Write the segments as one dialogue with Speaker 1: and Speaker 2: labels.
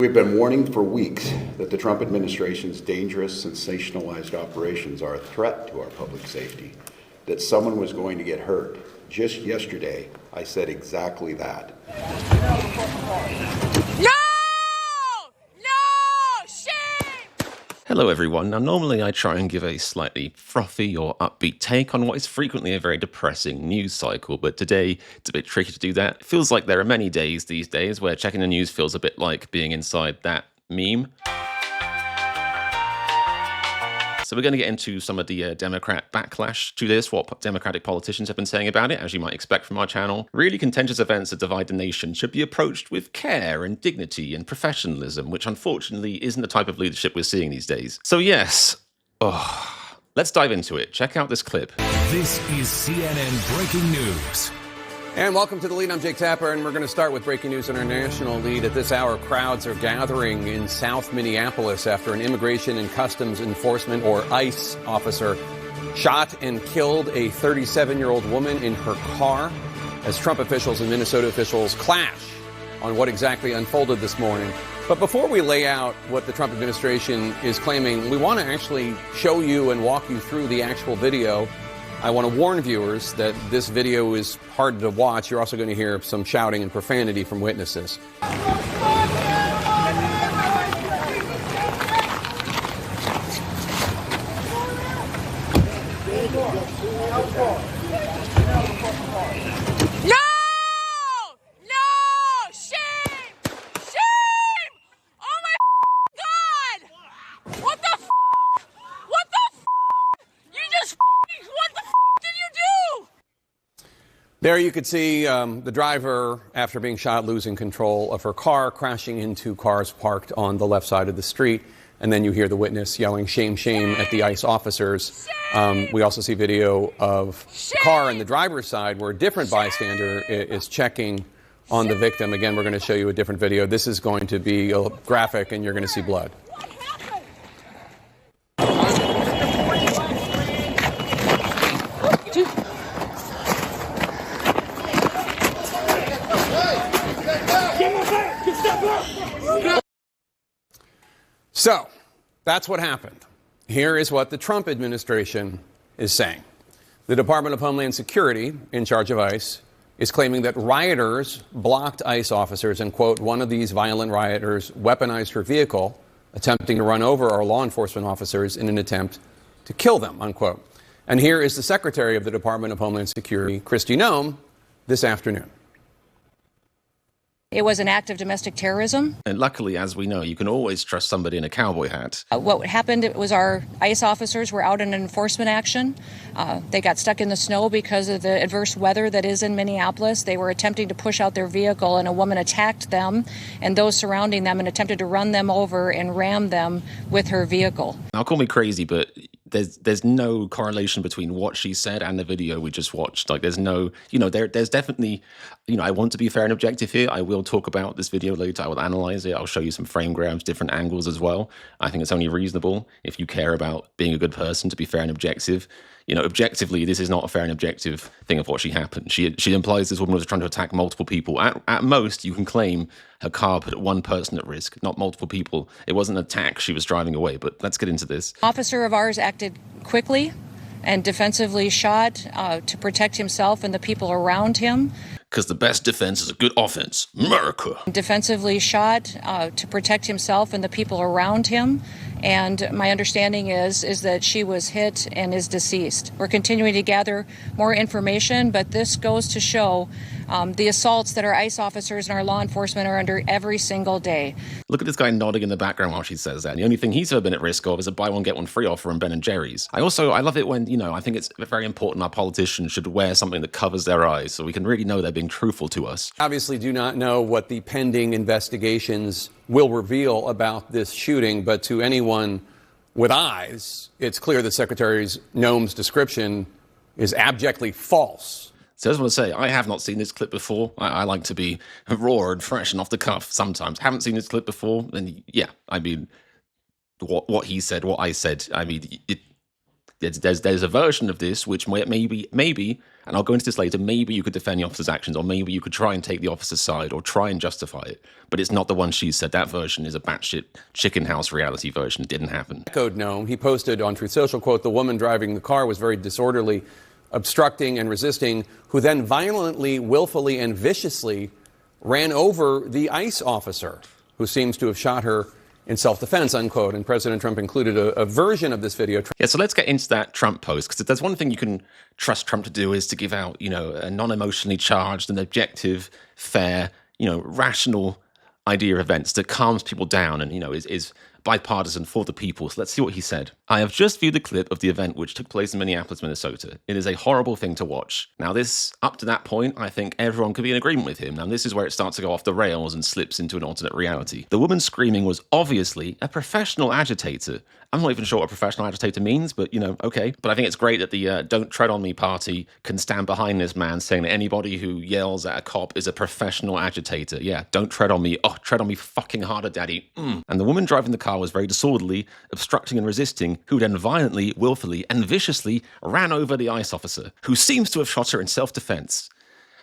Speaker 1: We've been warning for weeks that the Trump administration's dangerous, sensationalized operations are a threat to our public safety, that someone was going to get hurt. Just yesterday, I said exactly that.
Speaker 2: No! No! Shame!
Speaker 3: Hello everyone. Now normally I try and give a slightly frothy or upbeat take on what is frequently a very depressing news cycle, but today it's a bit tricky to do that. It feels like there are many days these days where checking the news feels a bit like being inside that meme. So we're going to get into some of the Democrat backlash to this, what Democratic politicians have been saying about it, as you might expect from our channel. Really contentious events that divide the nation should be approached with care and dignity and professionalism, which unfortunately isn't the type of leadership we're seeing these days. So yes, let's dive into it. Check out this clip.
Speaker 4: This is CNN Breaking News.
Speaker 5: And welcome to The Lead. I'm Jake Tapper, and we're going to start with breaking news on our national lead. At this hour, crowds are gathering in South Minneapolis after an Immigration and Customs Enforcement, or ICE, officer shot and killed a 37-year-old woman in her car as Trump officials and Minnesota officials clash on what exactly unfolded this morning. But before we lay out what the Trump administration is claiming, we want to actually show you and walk you through the actual video. I want to warn viewers that this video is hard to watch. You're also going to hear some shouting and profanity from witnesses.
Speaker 2: No! No! Shame! Shame! Oh my God! What the f***? What the f***? You just what the f*** did you do?
Speaker 5: There you could see the driver, after being shot, losing control of her car, crashing into cars parked on the left side of the street. And then you hear the witness yelling, shame, shame, at the ICE officers. We also see video of the car on the driver's side where a different bystander is checking on the victim. Again, we're going to show you a different video. This is going to be graphic, and you're going to see blood. So, that's what happened. Here is what the Trump administration is saying. The Department of Homeland Security, in charge of ICE, is claiming that rioters blocked ICE officers and, quote, one of these violent rioters weaponized her vehicle, attempting to run over our law enforcement officers in an attempt to kill them, unquote. And here is the Secretary of the Department of Homeland Security, Kristi Noem, this afternoon.
Speaker 6: It was an act of domestic terrorism.
Speaker 3: And luckily, as we know, you can always trust somebody in a cowboy hat.
Speaker 6: What happened was our ICE officers were out in an enforcement action. They got stuck in the snow because of the adverse weather that is in Minneapolis. They were attempting to push out their vehicle, and a woman attacked them and those surrounding them and attempted to run them over and ram them with her vehicle.
Speaker 3: Now, call me crazy, but there's no correlation between what she said and the video we just watched. Like, there's no, there's definitely, I want to be fair and objective here. I will talk about this video later. I will analyze it. I'll show you some frame grabs, different angles as well. I think it's only reasonable, if you care about being a good person, to be fair and objective. Objectively, this is not a fair and objective thing of what she happened. She implies this woman was trying to attack multiple people. At most, you can claim her car put one person at risk, not multiple people. It wasn't an attack. She was driving away, but let's get into this.
Speaker 6: Officer of ours acted quickly and defensively shot to protect himself and the people around him.
Speaker 3: Because the best defense is a good offense. America.
Speaker 6: Defensively shot to protect himself and the people around him. And my understanding is that she was hit and is deceased. We're continuing to gather more information, but this goes to show the assaults that our ICE officers and our law enforcement are under every single day.
Speaker 3: Look at this guy nodding in the background while she says that. The only thing he's ever been at risk of is a buy one, get one free offer from Ben & Jerry's. I love it when, I think it's very important our politicians should wear something that covers their eyes so we can really know they're being truthful to us.
Speaker 5: Obviously do not know what the pending investigations will reveal about this shooting, but to anyone with eyes, it's clear that Secretary Noem's description is abjectly false.
Speaker 3: So I just want to say, I have not seen this clip before. I like to be raw and fresh and off the cuff sometimes. Haven't seen this clip before, then yeah, what he said, what I said, There's a version of this which maybe, and I'll go into this later, maybe you could defend the officer's actions, or maybe you could try and take the officer's side or try and justify it. But it's not the one she said. That version is a batshit chicken house reality version. It didn't happen.
Speaker 5: Echoed Noam. He posted on Truth Social, quote, "The woman driving the car was very disorderly, obstructing and resisting, who then violently, willfully, and viciously ran over the ICE officer, who seems to have shot her in self-defense," unquote. And President Trump included a version of this video.
Speaker 3: Yeah, so let's get into that Trump post, because if there's one thing you can trust Trump to do is to give out, a non-emotionally charged and objective, fair, rational idea of events that calms people down and, is bipartisan for the people. So let's see what he said. "I have just viewed the clip of the event which took place in Minneapolis, Minnesota. It is a horrible thing to watch." Now this, up to that point, I think everyone could be in agreement with him. Now this is where it starts to go off the rails and slips into an alternate reality. "The woman screaming was obviously a professional agitator." I'm not even sure what a professional agitator means, but, okay. But I think it's great that the Don't Tread on Me party can stand behind this man saying that anybody who yells at a cop is a professional agitator. Yeah, don't tread on me. Oh, tread on me fucking harder, daddy. And the woman driving the car was very disorderly, obstructing and resisting, who then violently, willfully, and viciously ran over the ICE officer, who seems to have shot her in self-defense.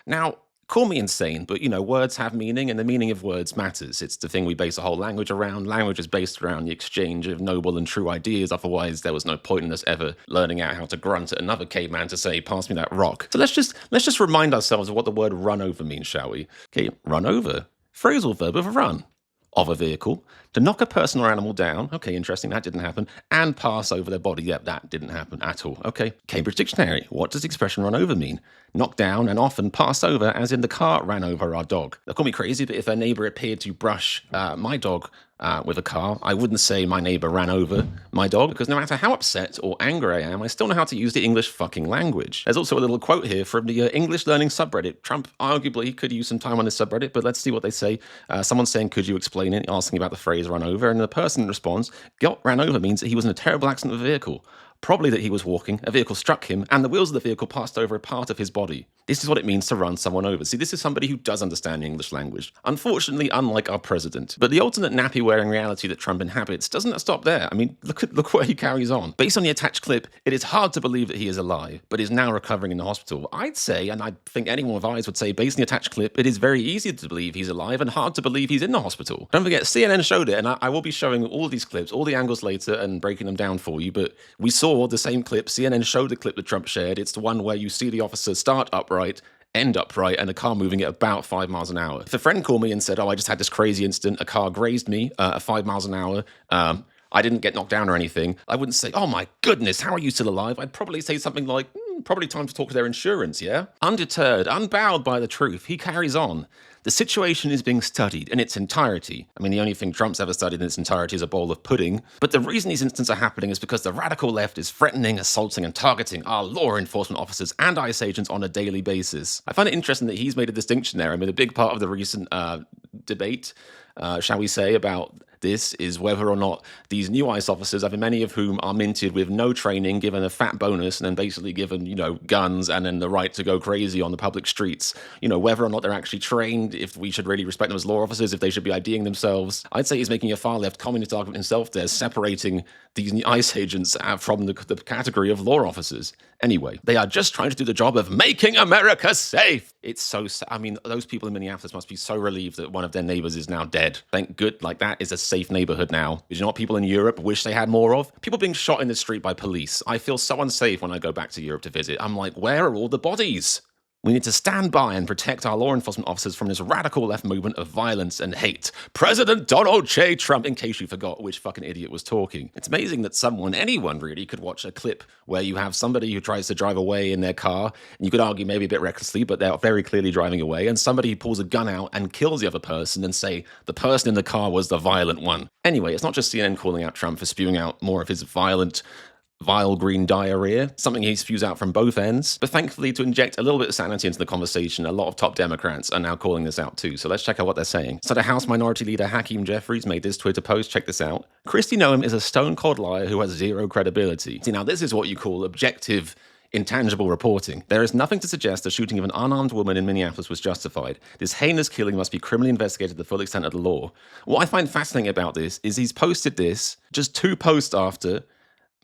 Speaker 3: Now, call me insane, but, words have meaning, and the meaning of words matters. It's the thing we base a whole language around. Language is based around the exchange of noble and true ideas. Otherwise, there was no point in us ever learning out how to grunt at another caveman to say, "Pass me that rock." So let's just remind ourselves of what the word run over means, shall we? Okay, run over. Phrasal verb of run. Of a vehicle, to knock a person or animal down. Okay, interesting, that didn't happen. And pass over their body. Yep, that didn't happen at all. Okay, Cambridge Dictionary. What does the expression run over mean? Knock down and often pass over, as in the car ran over our dog. They'll call me crazy, but if a neighbor appeared to brush my dog with a car, I wouldn't say my neighbor ran over my dog, because no matter how upset or angry I am, I still know how to use the English fucking language. There's also a little quote here from the English learning subreddit. Trump arguably could use some time on this subreddit, but let's see what they say. Someone's saying, "Could you explain it?" Asking about the phrase run over, and the person responds, "Got ran over means that he was in a terrible accident with a vehicle. Probably that he was walking, a vehicle struck him, and the wheels of the vehicle passed over a part of his body. This is what it means to run someone over." See, this is somebody who does understand the English language. Unfortunately, unlike our president. But the alternate nappy-wearing reality that Trump inhabits doesn't stop there. I mean, look where he carries on. Based on the attached clip, it is hard to believe that he is alive, but is now recovering in the hospital. I'd say, and I think anyone with eyes would say, based on the attached clip, it is very easy to believe he's alive and hard to believe he's in the hospital. Don't forget, CNN showed it, and I will be showing all these clips, all the angles later, and breaking them down for you, but we saw the same clip. CNN showed the clip that Trump shared. It's the one where you see the officer start upright, end upright, and a car moving at about 5 miles an hour. If a friend called me and said, "Oh, I just had this crazy incident, a car grazed me at 5 miles an hour, I didn't get knocked down or anything," I wouldn't say, "Oh my goodness, how are you still alive?" I'd probably say something like, "Probably time to talk to their insurance, yeah?" Undeterred, unbowed by the truth, he carries on. "The situation is being studied in its entirety." I mean, the only thing Trump's ever studied in its entirety is a bowl of pudding. But the reason these incidents are happening is because the radical left is threatening, assaulting, and targeting our law enforcement officers and ICE agents on a daily basis. I find it interesting that he's made a distinction there. I mean, a big part of the recent debate, shall we say, about this is whether or not these new ICE officers, I mean, many of whom are minted with no training, given a fat bonus, and then basically given, guns and then the right to go crazy on the public streets, whether or not they're actually trained, if we should really respect them as law officers, if they should be IDing themselves. I'd say he's making a far left communist argument himself there, separating these ICE agents from the category of law officers. Anyway, they are just trying to do the job of making America safe. It's so, I mean, those people in Minneapolis must be so relieved that one of their neighbors is now dead. Thank good, like that is a safe neighborhood now. Because you know what people in Europe wish they had more of? People being shot in the street by police. I feel so unsafe when I go back to Europe to visit. I'm like, where are all the bodies? We need to stand by and protect our law enforcement officers from this radical left movement of violence and hate. President Donald J. Trump, in case you forgot which fucking idiot was talking. It's amazing that anyone really, could watch a clip where you have somebody who tries to drive away in their car, and you could argue maybe a bit recklessly, but they're very clearly driving away, and somebody who pulls a gun out and kills the other person and say the person in the car was the violent one. Anyway, it's not just CNN calling out Trump for spewing out more of his vile green diarrhea, something he spews out from both ends. But thankfully, to inject a little bit of sanity into the conversation, a lot of top Democrats are now calling this out too. So let's check out what they're saying. So the House Minority Leader Hakeem Jeffries made this Twitter post. Check this out. "Kristi Noem is a stone-cold liar who has zero credibility." See, now this is what you call objective, intangible reporting. There is nothing to suggest the shooting of an unarmed woman in Minneapolis was justified. This heinous killing must be criminally investigated to the full extent of the law. What I find fascinating about this is he's posted this just 2 posts after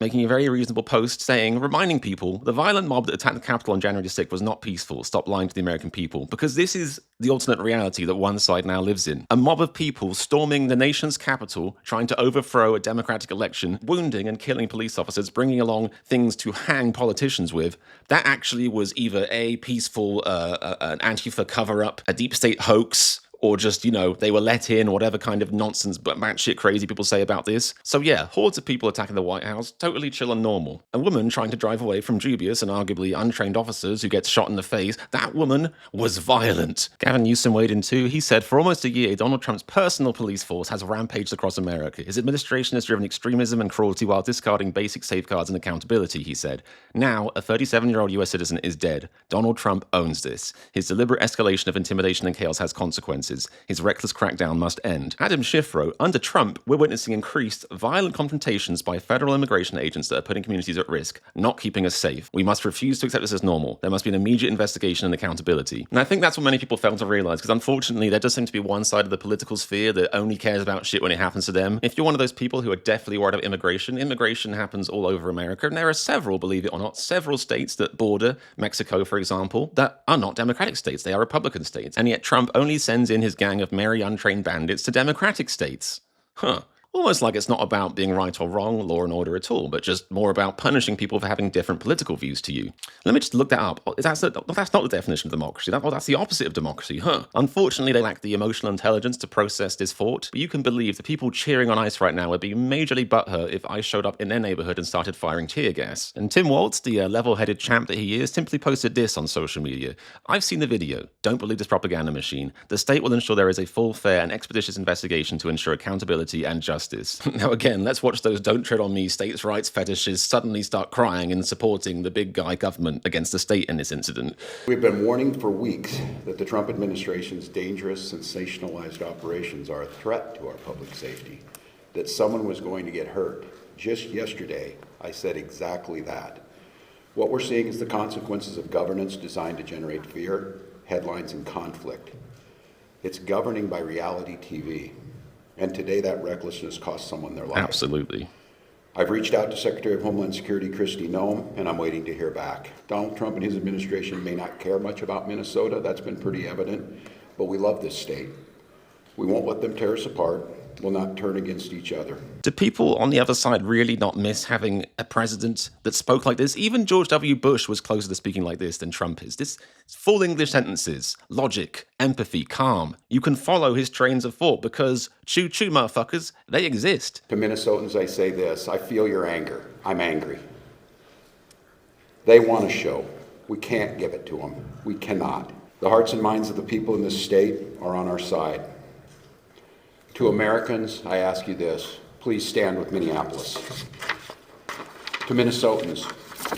Speaker 3: making a very reasonable post saying, reminding people, the violent mob that attacked the Capitol on January 6th was not peaceful. Stop lying to the American people. Because this is the alternate reality that one side now lives in. A mob of people storming the nation's capital, trying to overthrow a democratic election, wounding and killing police officers, bringing along things to hang politicians with. That actually was either a peaceful, an Antifa cover-up, a deep state hoax, or just, they were let in, whatever kind of nonsense but batshit crazy people say about this. So yeah, hordes of people attacking the White House, totally chill and normal. A woman trying to drive away from dubious and arguably untrained officers who gets shot in the face, that woman was violent. Gavin Newsom weighed in too. He said, for almost a year, Donald Trump's personal police force has rampaged across America. His administration has driven extremism and cruelty while discarding basic safeguards and accountability, he said. Now, a 37-year-old US citizen is dead. Donald Trump owns this. His deliberate escalation of intimidation and chaos has consequences. His reckless crackdown must end. Adam Schiff wrote, under Trump, we're witnessing increased violent confrontations by federal immigration agents that are putting communities at risk, not keeping us safe. We must refuse to accept this as normal. There must be an immediate investigation and accountability. And I think that's what many people fail to realize, because unfortunately, there does seem to be one side of the political sphere that only cares about shit when it happens to them. If you're one of those people who are definitely worried about immigration, immigration happens all over America, and there are several, believe it or not, several states that border Mexico, for example, that are not Democratic states. They are Republican states. And yet Trump only sends in his gang of merry untrained bandits to Democratic states. Almost like it's not about being right or wrong, law and order at all, but just more about punishing people for having different political views to you. Let me just look that up. That's not the definition of democracy. That's the opposite of democracy, Unfortunately, they lack the emotional intelligence to process this thought, but you can believe the people cheering on ICE right now would be majorly butthurt if I showed up in their neighborhood and started firing tear gas. And Tim Waltz, the level-headed champ that he is, simply posted this on social media. I've seen the video. Don't believe this propaganda machine. The state will ensure there is a full, fair, and expeditious investigation to ensure accountability and justice. Now again, let's watch those don't tread on me states' rights fetishes suddenly start crying and supporting the big guy government against the state in this incident.
Speaker 1: We've been warning for weeks that the Trump administration's dangerous, sensationalized operations are a threat to our public safety, that someone was going to get hurt. Just yesterday, I said exactly that. What we're seeing is the consequences of governance designed to generate fear, headlines, and conflict. It's governing by reality TV. And today that recklessness cost someone their life.
Speaker 3: Absolutely.
Speaker 1: I've reached out to Secretary of Homeland Security Kristi Noem, and I'm waiting to hear back. Donald Trump and his administration may not care much about Minnesota. That's been pretty evident. But we love this state. We won't let them tear us apart. We'll not turn against each other.
Speaker 3: Do people on the other side really not miss having a president that spoke like this? Even George W. Bush was closer to speaking like this than Trump is. This full English sentences, logic, empathy, calm. You can follow his trains of thought because choo-choo, motherfuckers, they exist.
Speaker 1: To Minnesotans, I say this. I feel your anger. I'm angry. They want a show. We can't give it to them. We cannot. The hearts and minds of the people in this state are on our side. To Americans, I ask you this, please stand with Minneapolis. To Minnesotans,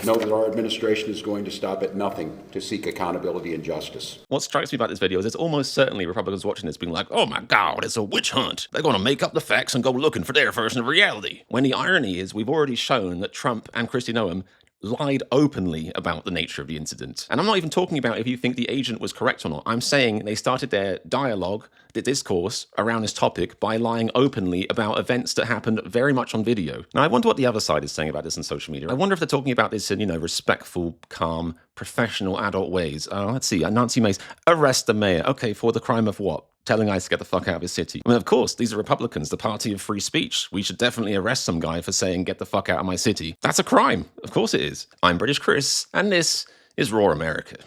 Speaker 1: know that our administration is going to stop at nothing to seek accountability and justice.
Speaker 3: What strikes me about this video is it's almost certainly Republicans watching this being like, oh my God, it's a witch hunt. They're going to make up the facts and go looking for their version of reality. When the irony is we've already shown that Trump and Kristi Noem lied openly about the nature of the incident. And I'm not even talking about if you think the agent was correct or not. I'm saying they started their dialogue, their discourse around this topic by lying openly about events that happened very much on video. Now, I wonder what the other side is saying about this on social media. I wonder if they're talking about this in, respectful, calm, professional, adult ways. Let's see, Nancy Mace, arrest the mayor. Okay, for the crime of what? Telling ICE to get the fuck out of his city. I mean, of course, these are Republicans, the party of free speech. We should definitely arrest some guy for saying, get the fuck out of my city. That's a crime. Of course it is. I'm British Chris, and this is Raw America.